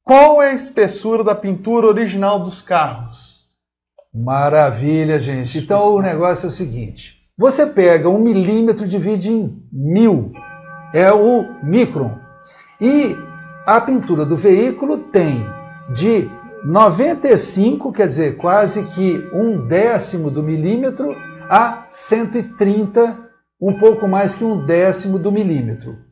Qual é a espessura da pintura original dos carros? Maravilha, gente. Então o negócio é o seguinte. Você pega 1 milímetro, divide em 1000. É o micron. E a pintura do veículo tem de 95, quer dizer, quase que 1/10 do milímetro, a 130, um pouco mais que 1/10 do milímetro.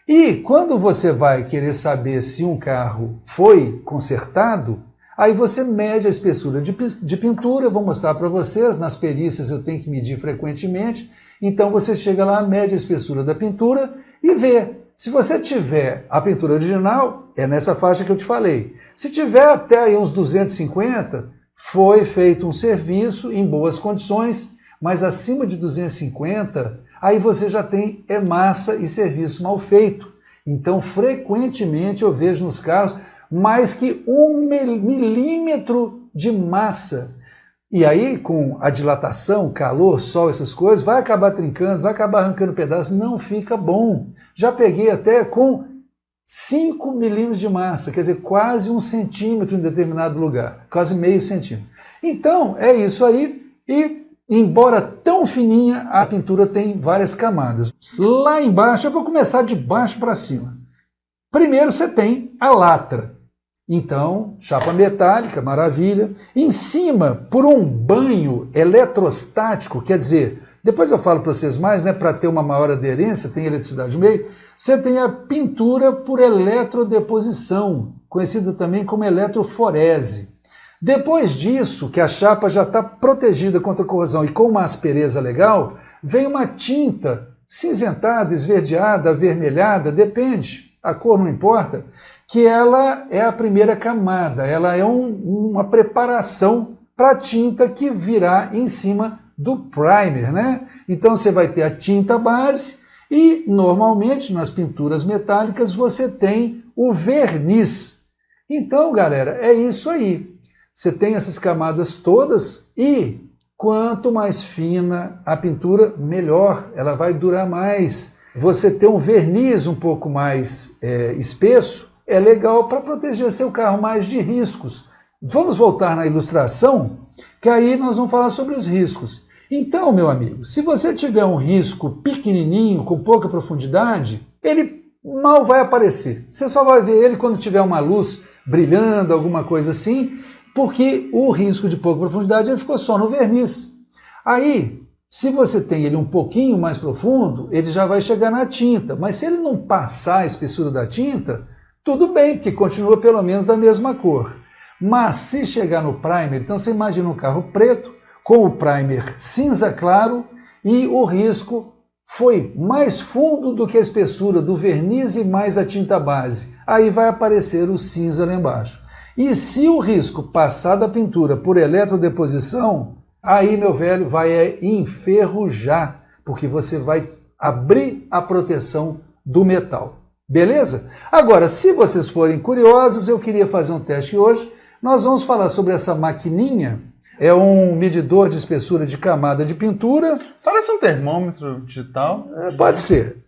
E quando você vai querer saber se um carro foi consertado, aí você mede a espessura de pintura. Eu vou mostrar para vocês, nas perícias eu tenho que medir frequentemente. Então você chega lá, mede a espessura da pintura e vê. Se você tiver a pintura original, é nessa faixa que eu te falei. Se tiver até aí uns 250, foi feito um serviço em boas condições, mas acima de 250, aí você já tem massa e serviço mal feito. Então, frequentemente eu vejo nos carros mais que 1 milímetro de massa. E aí, com a dilatação, calor, sol, essas coisas, vai acabar trincando, vai acabar arrancando pedaços, não fica bom. Já peguei até com 5 milímetros de massa, quer dizer, quase 1 centímetro em determinado lugar, quase meio centímetro. Então, é isso aí, e embora tão fininha, a pintura tem várias camadas. Lá embaixo, eu vou começar de baixo para cima. Primeiro você tem a latra. Então, chapa metálica, maravilha. Em cima, por um banho eletrostático, quer dizer, depois eu falo para vocês mais, né, para ter uma maior aderência, tem eletricidade no meio, você tem a pintura por eletrodeposição, conhecida também como eletroforese. Depois disso, que a chapa já está protegida contra a corrosão e com uma aspereza legal, vem uma tinta cinzentada, esverdeada, avermelhada, depende, a cor não importa, que ela é a primeira camada, ela é uma preparação para a tinta que virá em cima do primer, né? Então você vai ter a tinta base e, normalmente, nas pinturas metálicas, você tem o verniz. Então, galera, é isso aí. Você tem essas camadas todas e quanto mais fina a pintura, melhor, ela vai durar mais. Você ter um verniz um pouco mais espesso é legal para proteger seu carro mais de riscos. Vamos voltar na ilustração, que aí nós vamos falar sobre os riscos. Então, meu amigo, se você tiver um risco pequenininho, com pouca profundidade, ele mal vai aparecer. Você só vai ver ele quando tiver uma luz brilhando, alguma coisa assim, porque o risco de pouca profundidade ele ficou só no verniz. Aí, se você tem ele um pouquinho mais profundo, ele já vai chegar na tinta. Mas se ele não passar a espessura da tinta, tudo bem, porque continua pelo menos da mesma cor. Mas se chegar no primer, então você imagina um carro preto com o primer cinza claro e o risco foi mais fundo do que a espessura do verniz e mais a tinta base. Aí vai aparecer o cinza lá embaixo. E se o risco passar da pintura por eletrodeposição, aí, meu velho, vai enferrujar, porque você vai abrir a proteção do metal. Beleza? Agora, se vocês forem curiosos, eu queria fazer um teste hoje. Nós vamos falar sobre essa maquininha. É um medidor de espessura de camada de pintura. Parece um termômetro digital. Pode ser.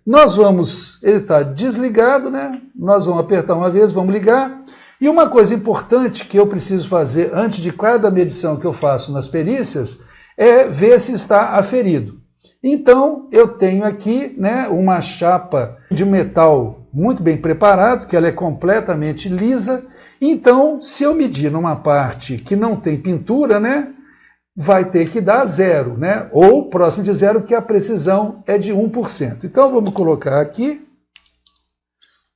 Ele está desligado, né? Nós vamos apertar uma vez, vamos ligar. E uma coisa importante que eu preciso fazer antes de cada medição que eu faço nas perícias é ver se está aferido. Então, eu tenho aqui, né, uma chapa de metal muito bem preparado, que ela é completamente lisa. Então, se eu medir numa parte que não tem pintura, né, vai ter que dar 0, né, ou próximo de 0, que a precisão é de 1%. Então, vamos colocar aqui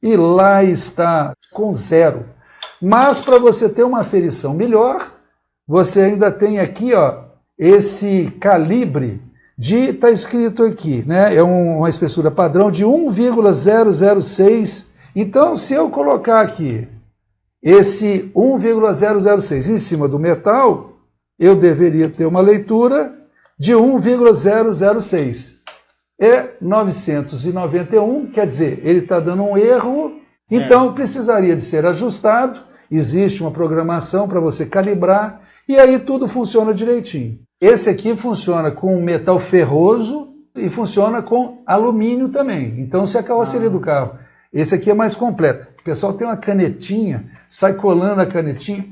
e lá está com 0. Mas para você ter uma aferição melhor, você ainda tem aqui, ó, esse calibre está escrito aqui, né? É uma espessura padrão de 1,006. Então, se eu colocar aqui esse 1,006 em cima do metal, eu deveria ter uma leitura de 1,006. É 991, quer dizer, ele está dando um erro. Então, precisaria de ser ajustado, existe uma programação para você calibrar, e aí tudo funciona direitinho. Esse aqui funciona com metal ferroso e funciona com alumínio também. Então, se a carroceria do carro, esse aqui é mais completo. pessoal tem uma canetinha, sai colando a canetinha,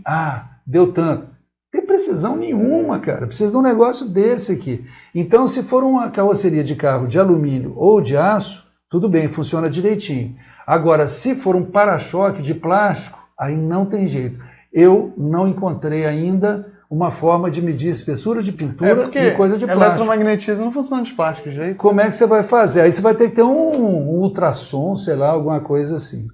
deu tanto. Não tem precisão nenhuma, cara. Precisa de um negócio desse aqui. Então, se for uma carroceria de carro de alumínio ou de aço, tudo bem, funciona direitinho. Agora, se for um para-choque de plástico, aí não tem jeito. Eu não encontrei ainda uma forma de medir espessura de pintura e coisa de plástico. Eletromagnetismo não funciona de plástico de jeito. Como é que você vai fazer? Aí você vai ter que ter um ultrassom, sei lá, alguma coisa assim.